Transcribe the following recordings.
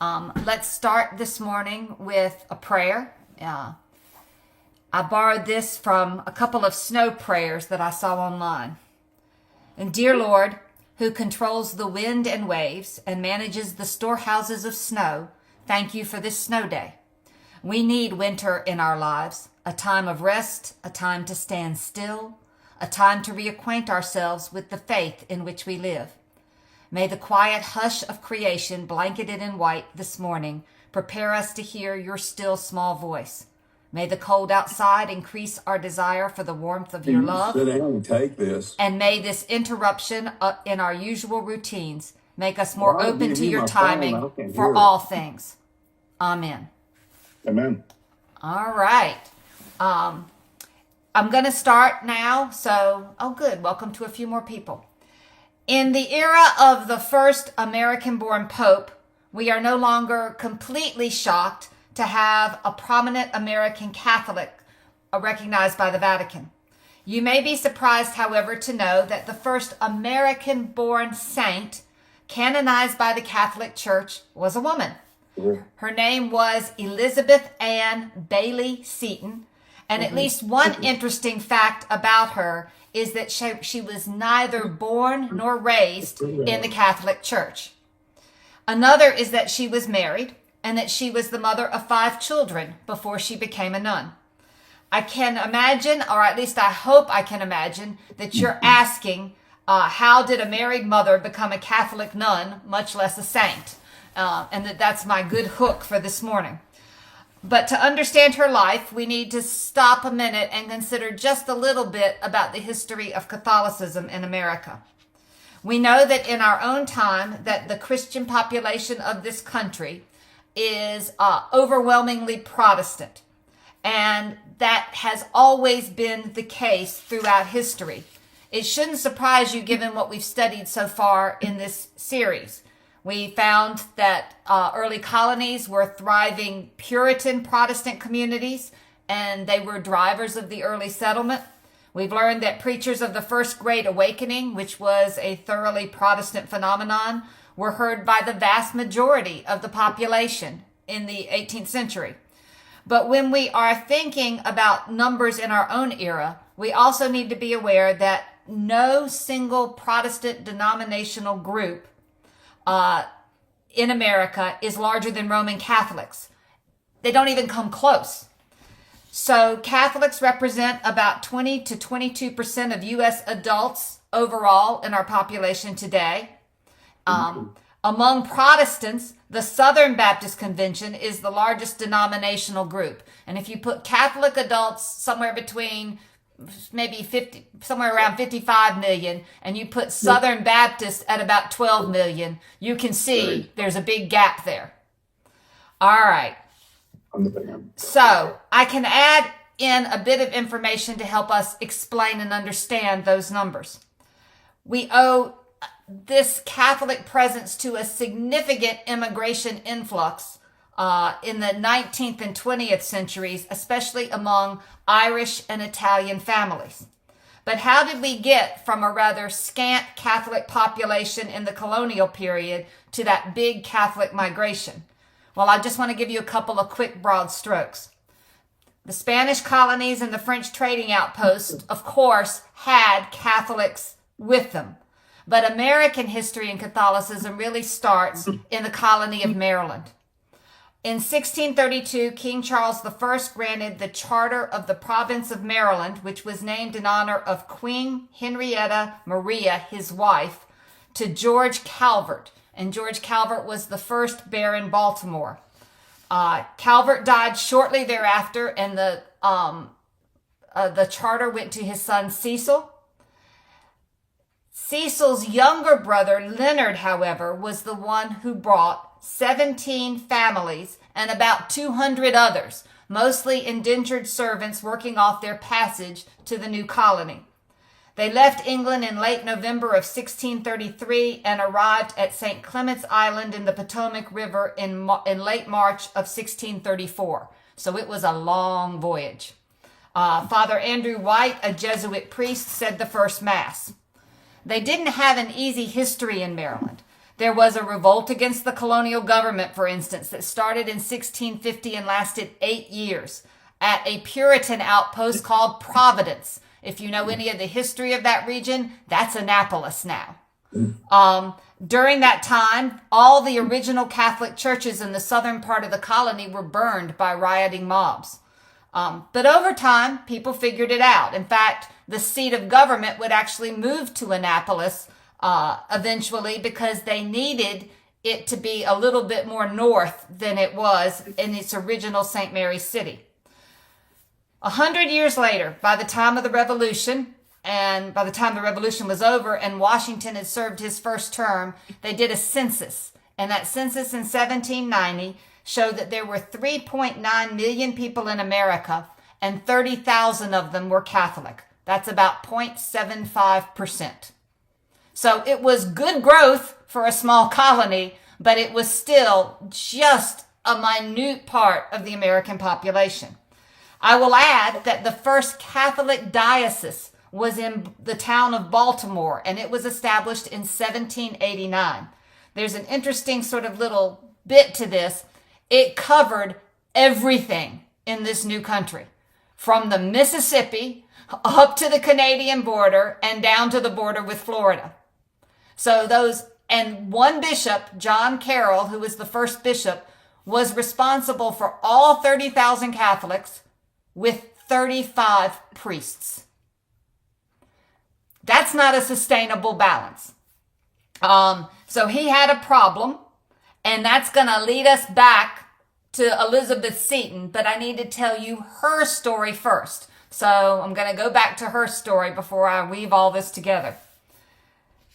Let's start this morning with a prayer. I borrowed this from a couple of snow prayers that I saw online. And dear Lord, who controls the wind and waves and manages the storehouses of snow, thank you for this snow day. We need winter in our lives, a time of rest, a time to stand still, a time to reacquaint ourselves with the faith in which we live. May the quiet hush of creation, blanketed in white this morning, prepare us to hear your still small voice. May the cold outside increase our desire for the warmth of your love. Sit down and take this. And may this interruption in our usual routines make us more open to your timing for all things. Amen. Amen. All right. I'm going to start now. Good. Welcome to a few more people. In the era of the first American-born Pope, we are no longer completely shocked to have a prominent American Catholic recognized by the Vatican. You may be surprised, however, to know that the first American-born saint canonized by the Catholic Church was a woman. Her name was Elizabeth Ann Bailey Seton, and at least one interesting fact about her is that she was neither born nor raised in the Catholic Church. Another is that she was married and that she was the mother of 5 children before she became a nun. I can imagine, or at least I hope I can imagine, that you're asking, how did a married mother become a Catholic nun, much less a saint? And that's my good hook for this morning. But to understand her life, we need to stop a minute and consider just a little bit about the history of Catholicism in America. We know that in our own time that the Christian population of this country is overwhelmingly Protestant. And that has always been the case throughout history. It shouldn't surprise you given what we've studied so far in this series. We found that early colonies were thriving Puritan Protestant communities, and they were drivers of the early settlement. We've learned that preachers of the First Great Awakening, which was a thoroughly Protestant phenomenon, were heard by the vast majority of the population in the 18th century. But when we are thinking about numbers in our own era, we also need to be aware that no single Protestant denominational group in America is larger than Roman Catholics. They don't even come close. So Catholics represent about 20 to 22% of U.S. adults overall in our population today. Among Protestants, the Southern Baptist Convention is the largest denominational group. And if you put Catholic adults somewhere between somewhere around 55 million, and you put Southern Baptists at about 12 million, you can see there's a big gap there. All right. So I can add in a bit of information to help us explain and understand those numbers. We owe this Catholic presence to a significant immigration influx in the 19th and 20th centuries, especially among Irish and Italian families. But how did we get from a rather scant Catholic population in the colonial period to that big Catholic migration? Well, I just want to give you a couple of quick broad strokes. The Spanish colonies and the French trading outposts, of course, had Catholics with them. But American history in Catholicism really starts in the colony of Maryland. In 1632, King Charles I granted the Charter of the Province of Maryland, which was named in honor of Queen Henrietta Maria, his wife, to George Calvert. And George Calvert was the first Baron Baltimore. Calvert died shortly thereafter, and the charter went to his son Cecil. Cecil's younger brother, Leonard, however, was the one who brought 17 families and about 200 others, mostly indentured servants working off their passage to the new colony. They left England in late November of 1633 and arrived at St. Clement's Island in the Potomac River in late March of 1634. So it was a long voyage. Father Andrew White, a Jesuit priest, said the first Mass. They didn't have an easy history in Maryland. There was a revolt against the colonial government, for instance, that started in 1650 and lasted 8 years at a Puritan outpost called Providence. If you know any of the history of that region, that's Annapolis now. During that time, all the original Catholic churches in the southern part of the colony were burned by rioting mobs. But over time, people figured it out. In fact, the seat of government would actually move to Annapolis eventually because they needed it to be a little bit more north than it was in its original St. Mary's city. 100 years later, by the time of the Revolution, and by the time the Revolution was over and Washington had served his first term, they did a census. And that census in 1790 showed that there were 3.9 million people in America, and 30,000 of them were Catholic. That's about 0.75%. So it was good growth for a small colony, but it was still just a minute part of the American population. I will add that the first Catholic diocese was in the town of Baltimore, and it was established in 1789. There's an interesting sort of little bit to this. It covered everything in this new country, from the Mississippi up to the Canadian border and down to the border with Florida. And one bishop, John Carroll, who was the first bishop, was responsible for all 30,000 Catholics with 35 priests. That's not a sustainable balance. So he had a problem, and that's going to lead us back to Elizabeth Seton, but I need to tell you her story first. So I'm going to go back to her story before I weave all this together.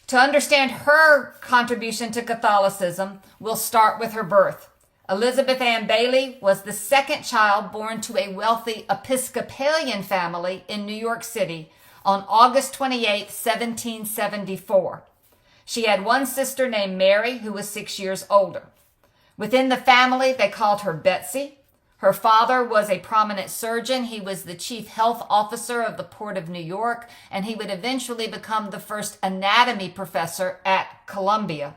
To understand her contribution to Catholicism, we'll start with her birth. Elizabeth Ann Bailey was the second child born to a wealthy Episcopalian family in New York City on August 28, 1774. She had one sister named Mary, who was 6 years older. Within the family, they called her Betsy. Her father was a prominent surgeon. He was the chief health officer of the Port of New York, and he would eventually become the first anatomy professor at Columbia.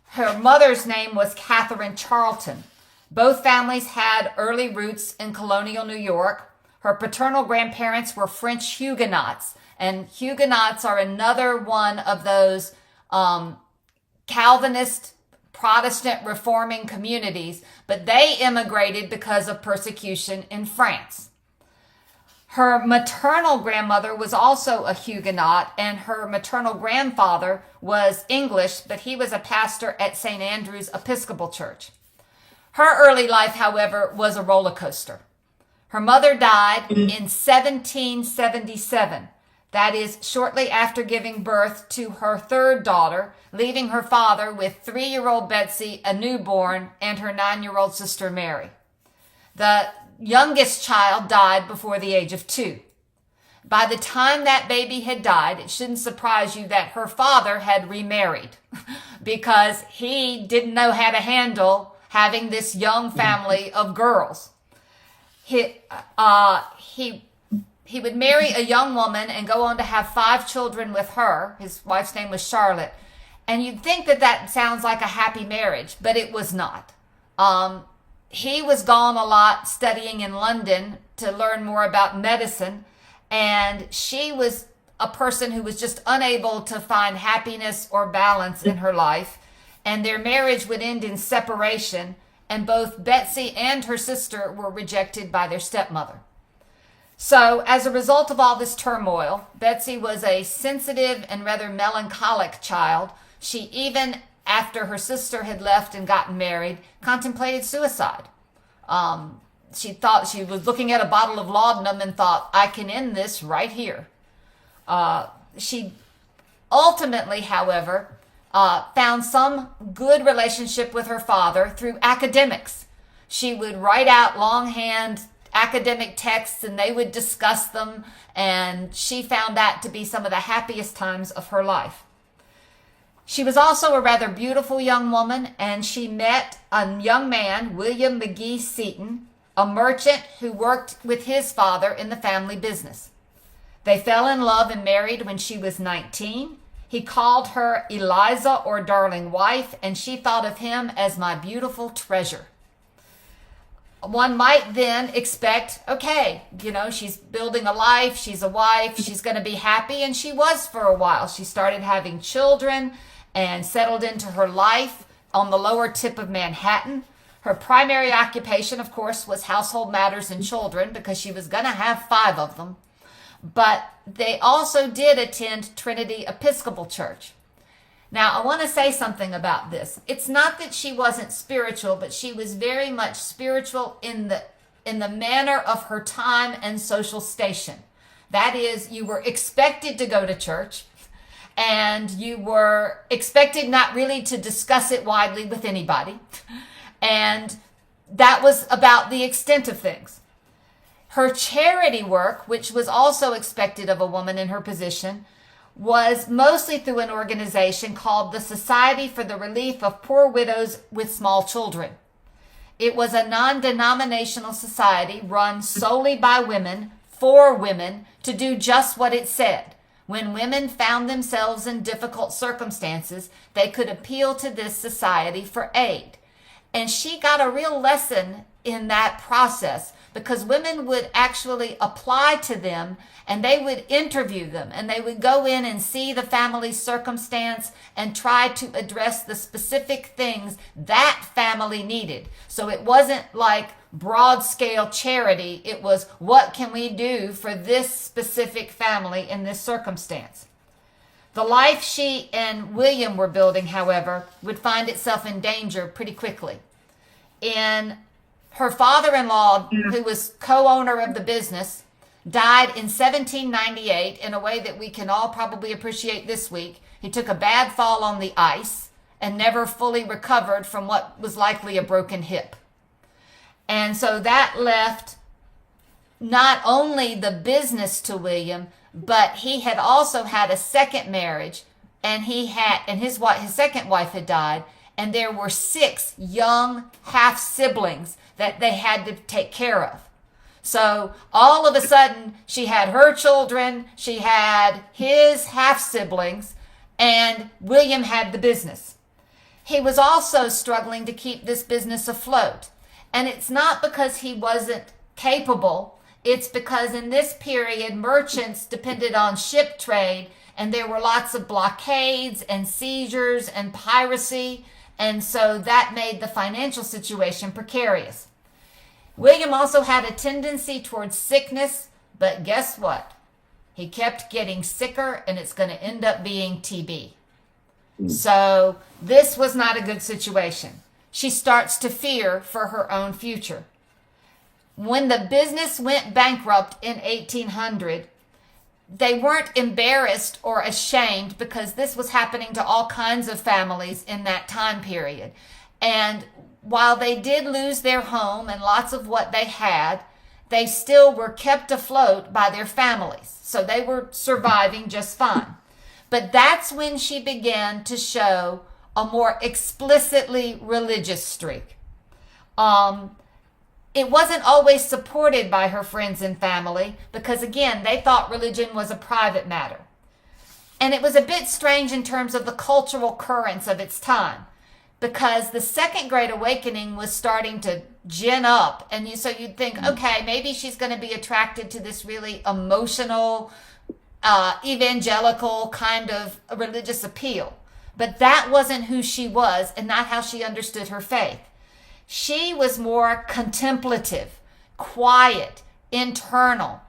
Her mother's name was Catherine Charlton. Both families had early roots in colonial New York. Her paternal grandparents were French Huguenots, and Huguenots are another one of those Calvinist Protestant reforming communities, but they immigrated because of persecution in France. Her maternal grandmother was also a Huguenot, and her maternal grandfather was English, but he was a pastor at St. Andrew's Episcopal Church. Her early life, however, was a roller coaster. Her mother died in 1777. That is shortly after giving birth to her third daughter, leaving her father with 3-year-old Betsy, a newborn, and her 9-year-old sister Mary. The youngest child died before the age of 2. By the time that baby had died, it shouldn't surprise you that her father had remarried because he didn't know how to handle having this young family of girls. He would marry a young woman and go on to have 5 children with her. His wife's name was Charlotte. And you'd think that that sounds like a happy marriage, but it was not. He was gone a lot studying in London to learn more about medicine. And she was a person who was just unable to find happiness or balance in her life. And their marriage would end in separation. And both Betsy and her sister were rejected by their stepmother. So as a result of all this turmoil, Betsy was a sensitive and rather melancholic child. She, even after her sister had left and gotten married, contemplated suicide. She thought she was looking at a bottle of laudanum and thought, I can end this right here. She ultimately, however, found some good relationship with her father through academics. She would write out longhand academic texts and they would discuss them, and she found that to be some of the happiest times of her life. She was also a rather beautiful young woman, and she met a young man, William McGee Seton, a merchant who worked with his father in the family business. They fell in love and married when she was 19. He called her Eliza, or darling wife, and she thought of him as my beautiful treasure. One might then expect, okay, she's building a life, she's a wife, she's going to be happy, and she was for a while. She started having children and settled into her life on the lower tip of Manhattan. Her primary occupation, of course, was household matters and children, because she was going to have 5 of them. But they also did attend Trinity Episcopal Church. Now, I want to say something about this. It's not that she wasn't spiritual, but she was very much spiritual in the manner of her time and social station. That is, you were expected to go to church, and you were expected not really to discuss it widely with anybody. And that was about the extent of things. Her charity work, which was also expected of a woman in her position, was mostly through an organization called the Society for the Relief of Poor Widows with Small Children. It was a non-denominational society run solely by women, for women, to do just what it said. When women found themselves in difficult circumstances, they could appeal to this society for aid. And she got a real lesson in that process, because women would actually apply to them, and they would interview them, and they would go in and see the family's circumstance and try to address the specific things that family needed. So it wasn't like broad scale charity. It was, what can we do for this specific family in this circumstance? The life she and William were building, however, would find itself in danger pretty quickly. Her father-in-law, who was co-owner of the business, died in 1798 in a way that we can all probably appreciate this week. He took a bad fall on the ice and never fully recovered from what was likely a broken hip. And so that left not only the business to William, but he had also had a second marriage, and his second wife had died, and there were 6 young half-siblings that they had to take care of. So all of a sudden, she had her children, she had his half-siblings, and William had the business. He was also struggling to keep this business afloat. And it's not because he wasn't capable, it's because in this period, merchants depended on ship trade, and there were lots of blockades and seizures and piracy, and so that made the financial situation precarious. William also had a tendency towards sickness, but guess what? He kept getting sicker, and it's going to end up being TB. So this was not a good situation. She starts to fear for her own future. When the business went bankrupt in 1800, they weren't embarrassed or ashamed, because this was happening to all kinds of families in that time period. And while they did lose their home and lots of what they had, they still were kept afloat by their families. So they were surviving just fine. But that's when she began to show a more explicitly religious streak. It wasn't always supported by her friends and family, because again, they thought religion was a private matter. And it was a bit strange in terms of the cultural currents of its time, because the Second Great Awakening was starting to gin up. And so you'd think, okay, maybe she's going to be attracted to this really emotional, evangelical kind of religious appeal. But that wasn't who she was, and not how she understood her faith. She was more contemplative, quiet, internal,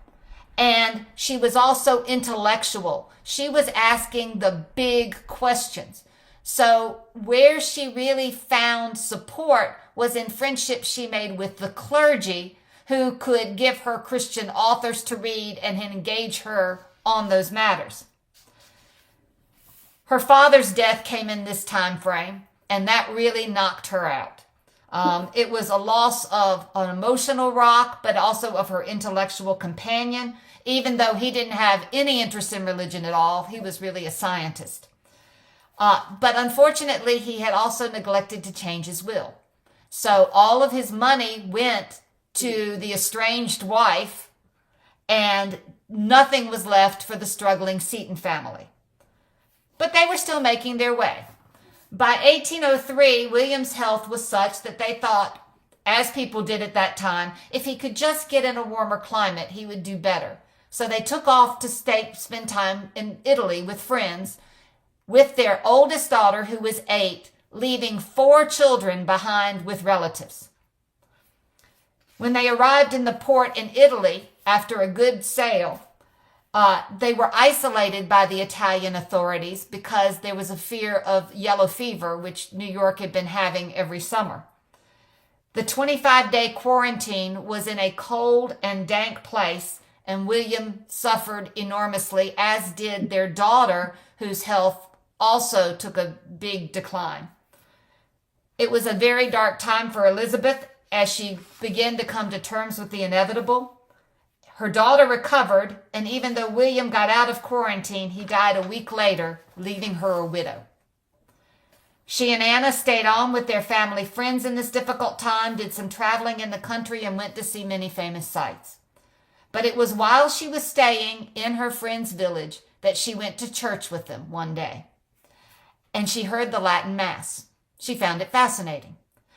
and she was also intellectual. She was asking the big questions. So where she really found support was in friendships she made with the clergy, who could give her Christian authors to read and engage her on those matters. Her father's death came in this time frame, and that really knocked her out. It was a loss of an emotional rock, but also of her intellectual companion. Even though he didn't have any interest in religion at all, he was really a scientist. But unfortunately, he had also neglected to change his will. So all of his money went to the estranged wife, and nothing was left for the struggling Seton family. but they were still making their way. By 1803, William's health was such that they thought, as people did at that time, if he could just get in a warmer climate, he would do better. So they took off to spend time in Italy with friends, with their oldest daughter, who was 8, leaving 4 children behind with relatives. When they arrived in the port in Italy after a good sail, they were isolated by the Italian authorities because there was a fear of yellow fever, which New York had been having every summer. The 25-day quarantine was in a cold and dank place, and William suffered enormously, as did their daughter, whose health also took a big decline. It was a very dark time for Elizabeth as she began to come to terms with the inevitable. Her daughter recovered, and even though William got out of quarantine, he died a week later, leaving her a widow. She and Anna stayed on with their family friends in this difficult time, did some traveling in the country, and went to see many famous sights. But it was while she was staying in her friend's village that she went to church with them one day. And she heard the Latin Mass. She found it fascinating.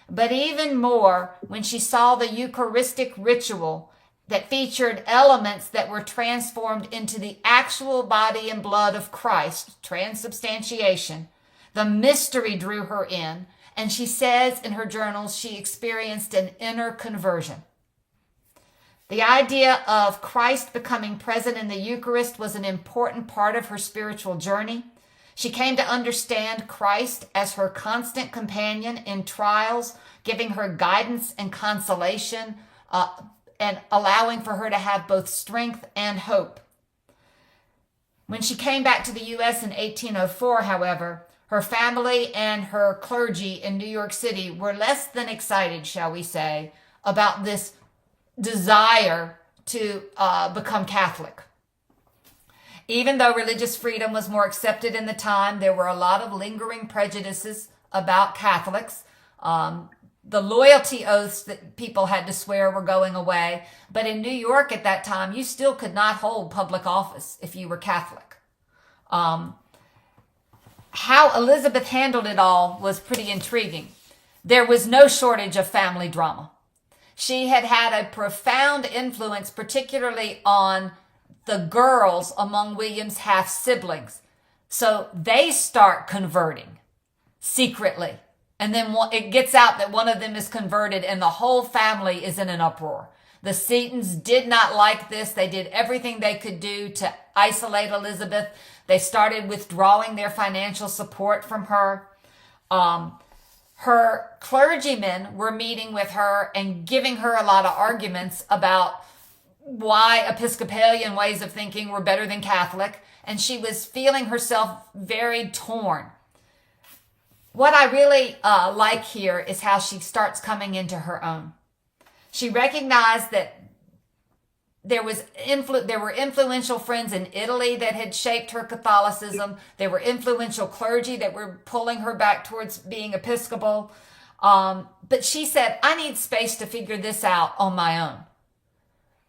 But even more when she saw the Eucharistic ritual that featured elements that were transformed into the actual body and blood of Christ, transubstantiation. The mystery drew her in, and she says in her journals she experienced an inner conversion. The idea of Christ becoming present in the Eucharist was an important part of her spiritual journey. She came to understand Christ as her constant companion in trials, giving her guidance and consolation, and allowing for her to have both strength and hope. When she came back to the U.S. in 1804, however, her family and her clergy in New York City were less than excited, shall we say, about this desire to become Catholic. Even though religious freedom was more accepted in the time, there were a lot of lingering prejudices about Catholics. The loyalty oaths that people had to swear were going away. But in New York at that time, you still could not hold public office if you were Catholic. How Elizabeth handled it all was pretty intriguing. There was no shortage of family drama. She had had a profound influence, particularly on the girls among William's half-siblings. So they start converting secretly. And then it gets out that one of them is converted and the whole family is in an uproar. The Setons did not like this. They did everything they could do to isolate Elizabeth. They started withdrawing their financial support from her. Her clergymen were meeting with her and giving her a lot of arguments about why Episcopalian ways of thinking were better than Catholic. And she was feeling herself very torn. What I really like here is how she starts coming into her own. She recognized that there were influential friends in Italy that had shaped her Catholicism. There were influential clergy that were pulling her back towards being Episcopal. But she said, I need space to figure this out on my own.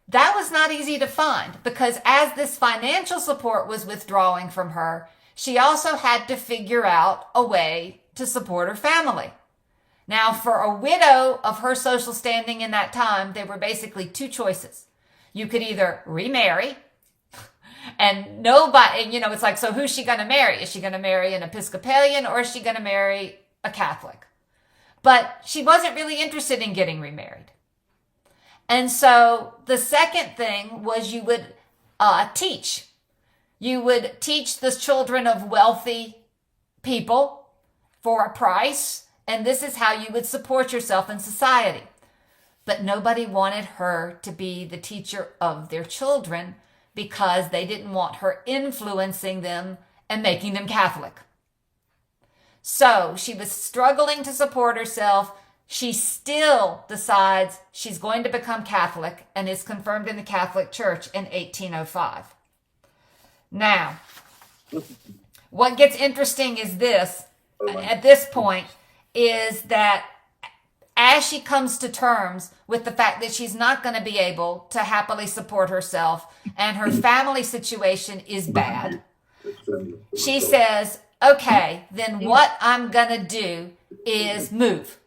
That was not easy to find because as this financial support was withdrawing from her, she also had to figure out a way to support her family. Now, for a widow of her social standing in that time, there were basically 2 choices. You could either remarry, and nobody, it's like, so who's she going to marry? Is she going to marry an Episcopalian or is she going to marry a Catholic? But she wasn't really interested in getting remarried. And so the second thing was you would teach. You would teach the children of wealthy people for a price, and this is how you would support yourself in society. But nobody wanted her to be the teacher of their children because they didn't want her influencing them and making them Catholic. So she was struggling to support herself. She still decides she's going to become Catholic and is confirmed in the Catholic Church in 1805. Now, what gets interesting is this, at this point, is that as she comes to terms with the fact that she's not going to be able to happily support herself and her family situation is bad, she says, okay, then what I'm going to do is move.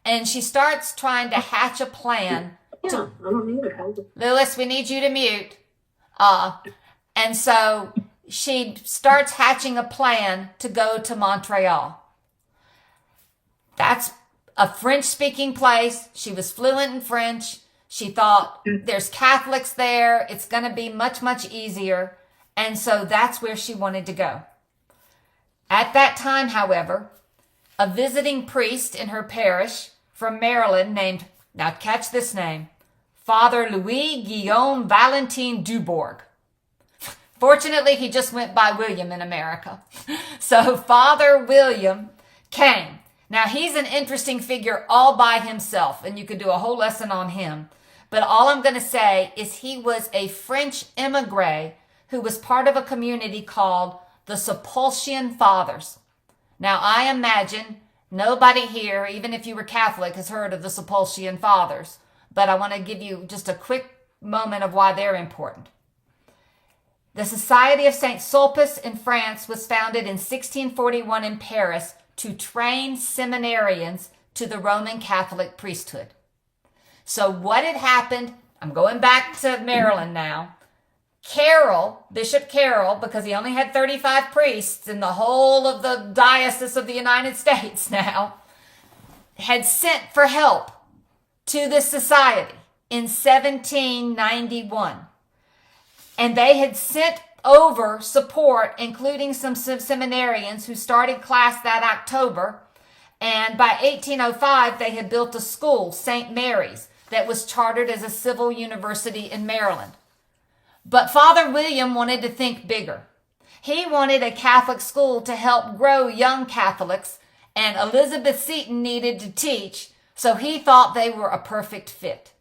And she starts trying to hatch a plan. Yeah, I don't need it. Lewis, we need you to mute. And so she starts hatching a plan to go to Montreal. That's a French-speaking place. She was fluent in French. She thought, there's Catholics there. It's going to be much, much easier. And so that's where she wanted to go. At that time, however, a visiting priest in her parish from Maryland named, now catch this name, Father Louis Guillaume Valentin Dubourg. Fortunately, he just went by William in America. So Father William came. Now, he's an interesting figure all by himself, and you could do a whole lesson on him. But all I'm going to say is he was a French emigre who was part of a community called the Sepulchian Fathers. Now, I imagine nobody here, even if you were Catholic, has heard of the Sepulchian Fathers. But I want to give you just a quick moment of why they're important. The Society of Saint Sulpice in France was founded in 1641 in Paris to train seminarians to the Roman Catholic priesthood. So what had happened, I'm going back to Maryland now, Bishop Carroll, because he only had 35 priests in the whole of the diocese of the United States now, had sent for help to this society in 1791. And they had sent over support, including some seminarians who started class that October. And by 1805, they had built a school, St. Mary's, that was chartered as a civil university in Maryland. But Father William wanted to think bigger. He wanted a Catholic school to help grow young Catholics, and Elizabeth Seton needed to teach, so he thought they were a perfect fit.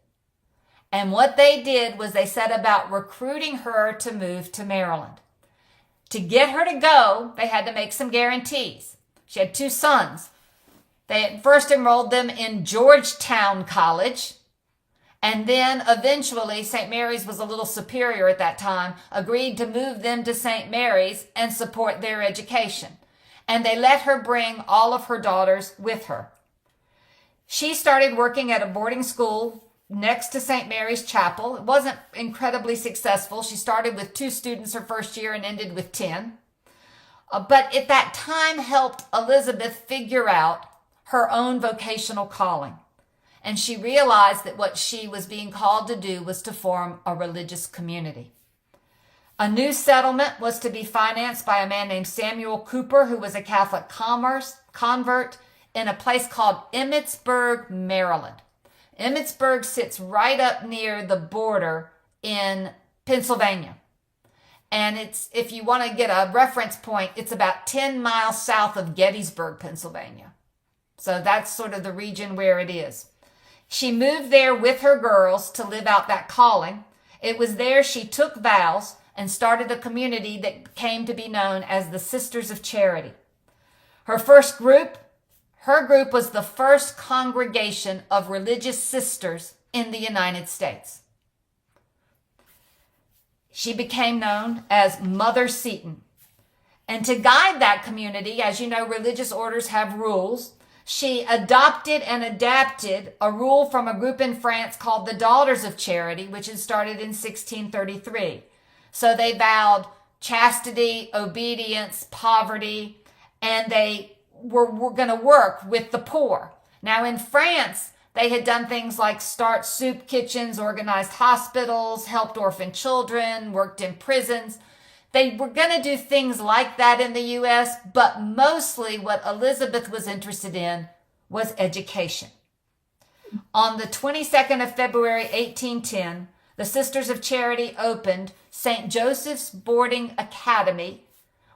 And what they did was they set about recruiting her to move to Maryland. To get her to go, they had to make some guarantees. She had 2 sons. They had first enrolled them in Georgetown College, and then eventually, St. Mary's was a little superior at that time, agreed to move them to St. Mary's and support their education. And they let her bring all of her daughters with her. She started working at a boarding school next to St. Mary's Chapel. It wasn't incredibly successful. She started with 2 students her first year and ended with 10. But at that time helped Elizabeth figure out her own vocational calling. And she realized that what she was being called to do was to form a religious community. A new settlement was to be financed by a man named Samuel Cooper, who was a Catholic convert in a place called Emmitsburg, Maryland. Emmitsburg sits right up near the border in Pennsylvania. And it's, if you want to get a reference point, it's about 10 miles south of Gettysburg, Pennsylvania. So that's sort of the region where it is. She moved there with her girls to live out that calling. It was there she took vows and started a community that came to be known as the Sisters of Charity. Her group was the first congregation of religious sisters in the United States. She became known as Mother Seton. And to guide that community, as you know, religious orders have rules. She adopted and adapted a rule from a group in France called the Daughters of Charity, which had started in 1633. So they vowed chastity, obedience, poverty, and they were going to work with the poor. Now in France, they had done things like start soup kitchens, organized hospitals, helped orphan children, worked in prisons. They were going to do things like that in the U.S., but mostly what Elizabeth was interested in was education. On the 22nd of February, 1810, the Sisters of Charity opened St. Joseph's Boarding Academy,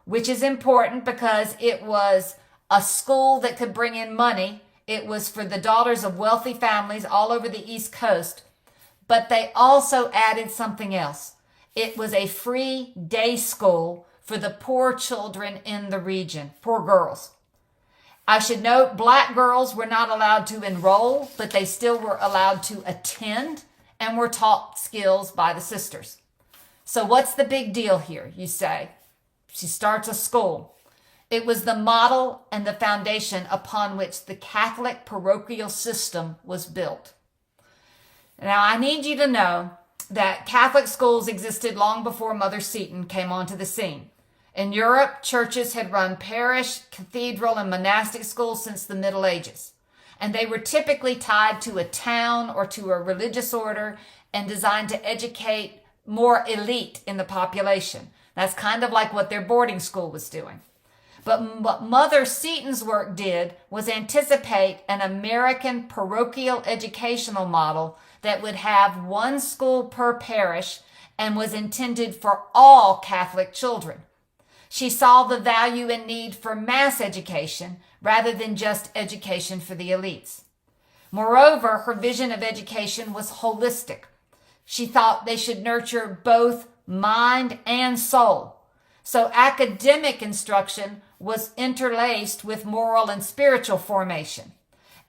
which is important because it was a school that could bring in money. It was for the daughters of wealthy families all over the East Coast. But they also added something else. It was a free day school for the poor children in the region, poor girls. I should note, black girls were not allowed to enroll, but they still were allowed to attend and were taught skills by the sisters. So what's the big deal here, you say? She starts a school. It was the model and the foundation upon which the Catholic parochial system was built. Now, I need you to know that Catholic schools existed long before Mother Seton came onto the scene. In Europe, churches had run parish, cathedral, and monastic schools since the Middle Ages. And they were typically tied to a town or to a religious order and designed to educate more elite in the population. That's kind of like what their boarding school was doing. But what Mother Seton's work did was anticipate an American parochial educational model that would have one school per parish and was intended for all Catholic children. She saw the value and need for mass education rather than just education for the elites. Moreover, her vision of education was holistic. She thought they should nurture both mind and soul. So academic instruction was interlaced with moral and spiritual formation.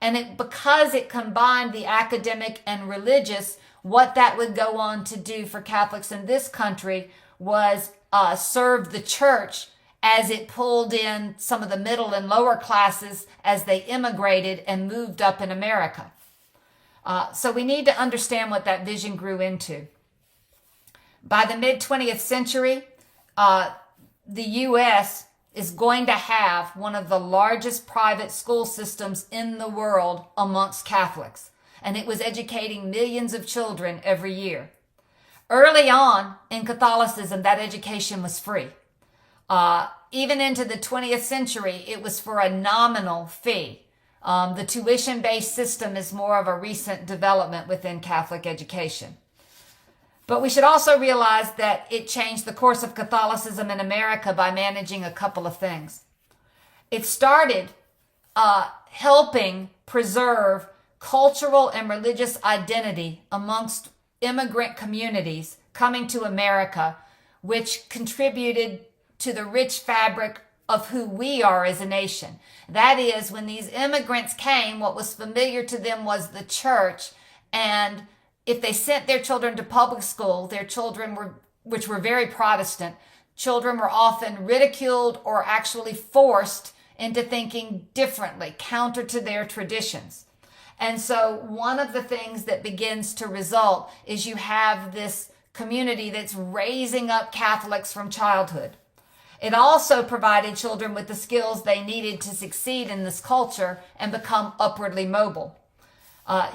And because it combined the academic and religious, what that would go on to do for Catholics in this country was serve the church as it pulled in some of the middle and lower classes as they immigrated and moved up in America. So we need to understand what that vision grew into. By the mid-20th century, the U.S. is going to have one of the largest private school systems in the world amongst Catholics, and it was educating millions of children every year. Early on in Catholicism, that education was free. Even into the 20th century, it was for a nominal fee. The tuition-based system is more of a recent development within Catholic education. But we should also realize that it changed the course of Catholicism in America by managing a couple of things. It started helping preserve cultural and religious identity amongst immigrant communities coming to America, which contributed to the rich fabric of who we are as a nation. That is, when these immigrants came, what was familiar to them was the church, and if they sent their children to public school, their children which were very Protestant, children were often ridiculed or actually forced into thinking differently, counter to their traditions. And so one of the things that begins to result is you have this community that's raising up Catholics from childhood. It also provided children with the skills they needed to succeed in this culture and become upwardly mobile.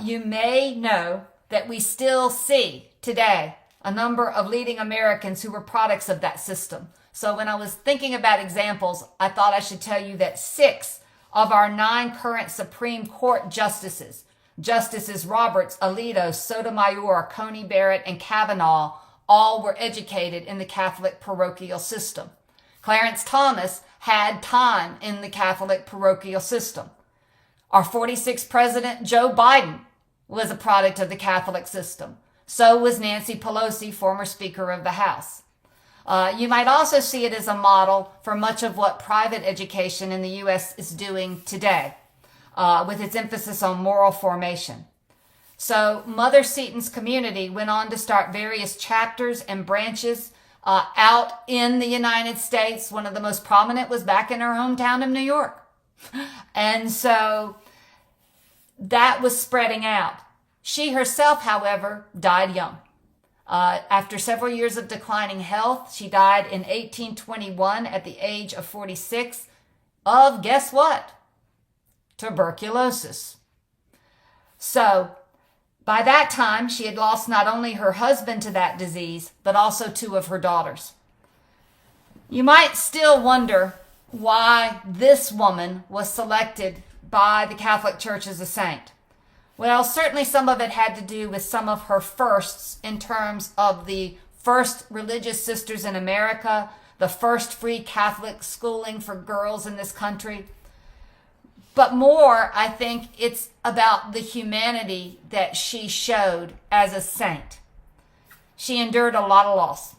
You may know that we still see today a number of leading Americans who were products of that system. So when I was thinking about examples, I thought I should tell you that 6 of our 9 current Supreme Court justices, Justices Roberts, Alito, Sotomayor, Coney Barrett, and Kavanaugh, all were educated in the Catholic parochial system. Clarence Thomas had time in the Catholic parochial system. Our 46th president, Joe Biden, was a product of the Catholic system. So was Nancy Pelosi, former Speaker of the House. You might also see it as a model for much of what private education in the U.S. is doing today, with its emphasis on moral formation. So Mother Seton's community went on to start various chapters and branches out in the United States. One of the most prominent was back in her hometown of New York. And so that was spreading out. She herself, however, died young. After several years of declining health, she died in 1821 at the age of 46 of, guess what? Tuberculosis. So by that time, she had lost not only her husband to that disease, but also 2 of her daughters. You might still wonder why this woman was selected by the Catholic Church as a saint. Well, certainly some of it had to do with some of her firsts in terms of the first religious sisters in America, the first free Catholic schooling for girls in this country. But more, I think it's about the humanity that she showed as a saint. She endured a lot of loss.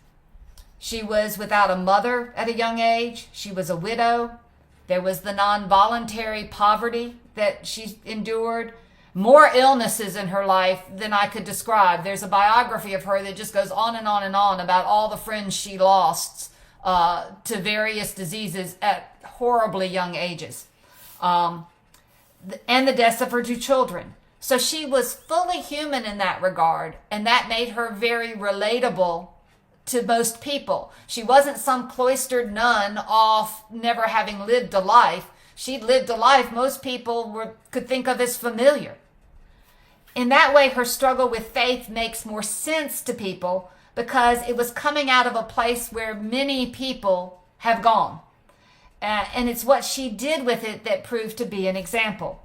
She was without a mother at a young age. She was a widow. There was the non-voluntary poverty that she endured. More illnesses in her life than I could describe. There's a biography of her that just goes on and on and on about all the friends she lost to various diseases horribly young ages, and the deaths of her two children. So she was fully human in that regard, and that made her very relatable to most people. She wasn't some cloistered nun off, never having lived a life. She'd lived a life most people could think of as familiar. In that way, her struggle with faith makes more sense to people because it was coming out of a place where many people have gone. And it's what she did with it that proved to be an example.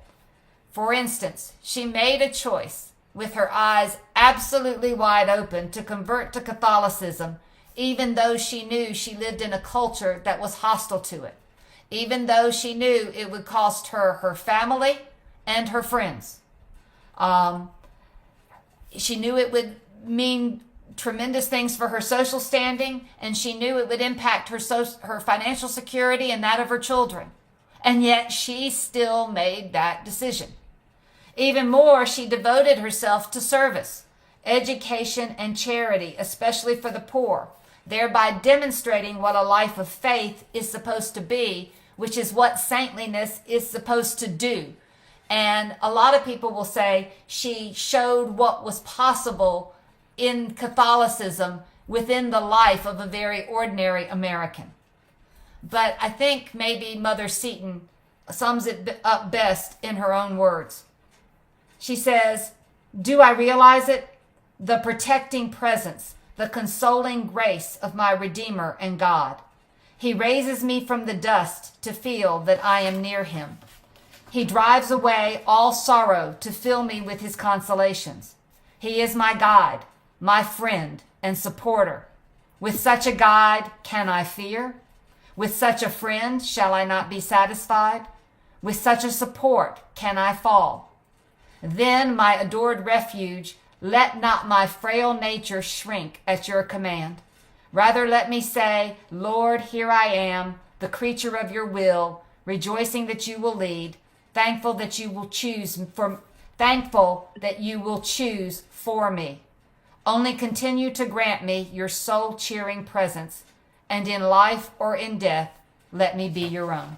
For instance, she made a choice with her eyes absolutely wide open to convert to Catholicism, even though she knew she lived in a culture that was hostile to it, even though she knew it would cost her her family and her friends. She knew it would mean tremendous things for her social standing, and she knew it would impact her financial security and that of her children. And yet she still made that decision. Even more, she devoted herself to service, education, and charity, especially for the poor, thereby demonstrating what a life of faith is supposed to be, which is what saintliness is supposed to do. And a lot of people will say she showed what was possible in Catholicism within the life of a very ordinary American. But I think maybe Mother Seton sums it up best in her own words. She says, "Do I realize it? The protecting presence, the consoling grace of my Redeemer and God. He raises me from the dust to feel that I am near him. He drives away all sorrow to fill me with his consolations. He is my guide, my friend and supporter. With such a guide, can I fear? With such a friend, shall I not be satisfied? With such a support, can I fall? Then, my adored refuge, let not my frail nature shrink at your command. Rather let me say, Lord, here I am, the creature of your will, rejoicing that you will lead, thankful that you will choose for me. Only continue to grant me your soul-cheering presence, and in life or in death, let me be your own."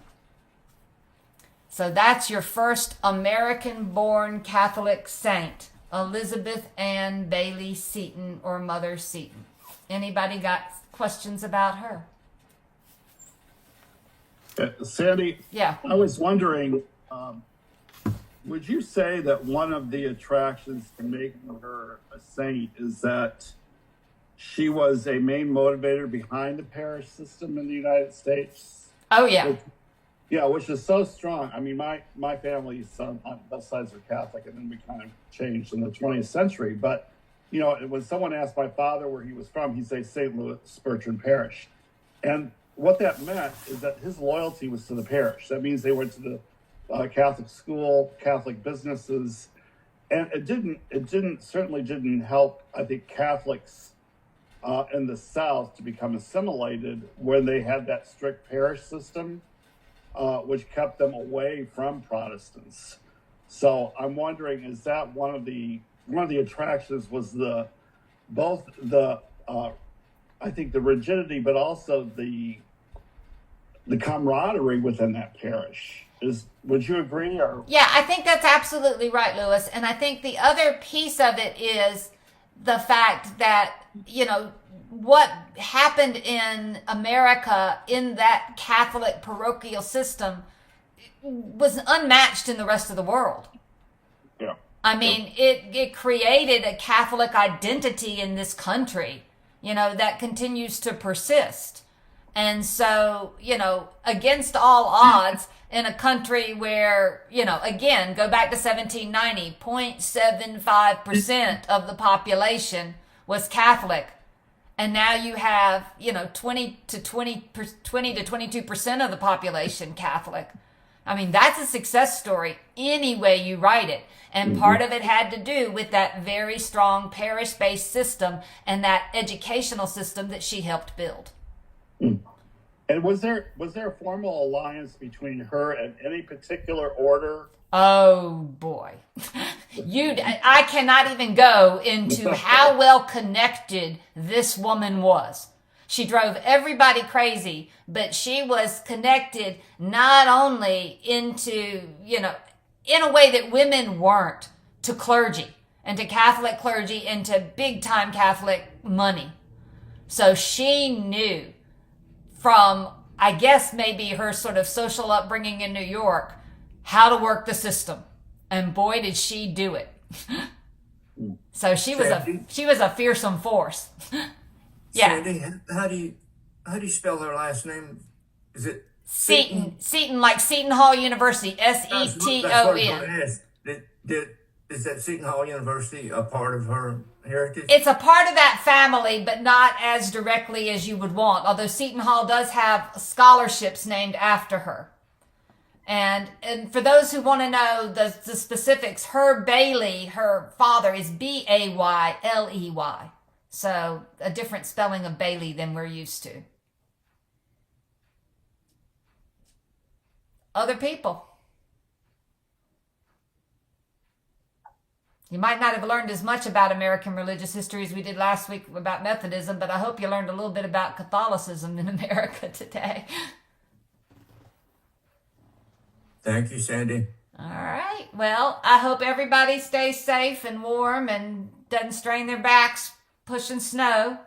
So that's your first American-born Catholic saint, Elizabeth Ann Bailey Seton, or Mother Seton. Anybody got questions about her? Sandie, Yeah. I was wondering, would you say that one of the attractions to making her a saint is that she was a main motivator behind the parish system in the United States? Oh, yeah. Which is so strong. I mean, my family's on both sides are Catholic, and then we kind of changed in the 20th century. But, when someone asked my father where he was from, he'd say St. Louis Spurgeon Parish. And what that meant is that his loyalty was to the parish. That means they went to the Catholic school, Catholic businesses, and it certainly didn't help, I think, Catholics in the South to become assimilated when they had that strict parish system, which kept them away from Protestants. So I'm wondering, is that one of the attractions was I think the rigidity, but also the camaraderie within that parish. Would you agree? Or Yeah, I think that's absolutely right, Lewis. And I think the other piece of it is the fact that, what happened in America in that Catholic parochial system was unmatched in the rest of the world. Yeah. I mean, it created a Catholic identity in this country, that continues to persist. And so, against all odds, in a country where, again, go back to 1790, 0.75% of the population was Catholic. And now you have, 20 to 22% of the population Catholic. I mean, that's a success story any way you write it. And part of it had to do with that very strong parish-based system and that educational system that she helped build. And was there a formal alliance between her and any particular order? Oh boy. I cannot even go into how well connected this woman was. She drove everybody crazy, but she was connected not only into, in a way that women weren't, to clergy and to Catholic clergy and to big time Catholic money. So she knew from, I guess, maybe her sort of social upbringing in New York, how to work the system. And boy, did she do it. So she was a fearsome force. Yeah. Sandie, how do you spell her last name? Is it Seton? Seton, like Seton Hall University. Seton. Is that Seton Hall University a part of her heritage? It's a part of that family, but not as directly as you would want. Although Seton Hall does have scholarships named after her. And for those who want to know the specifics, Herb Bailey, her father, is Bayley. So a different spelling of Bailey than we're used to. Other people. You might not have learned as much about American religious history as we did last week about Methodism, but I hope you learned a little bit about Catholicism in America today. Thank you, Sandie. All right. Well, I hope everybody stays safe and warm and doesn't strain their backs pushing snow.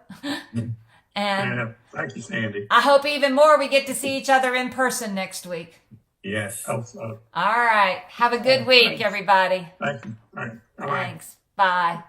And thank you, Sandie. I hope even more we get to see each other in person next week. Yes. Hope so. All right. Have a good week, everybody. Thank you. All right. Bye-bye. Thanks. Bye.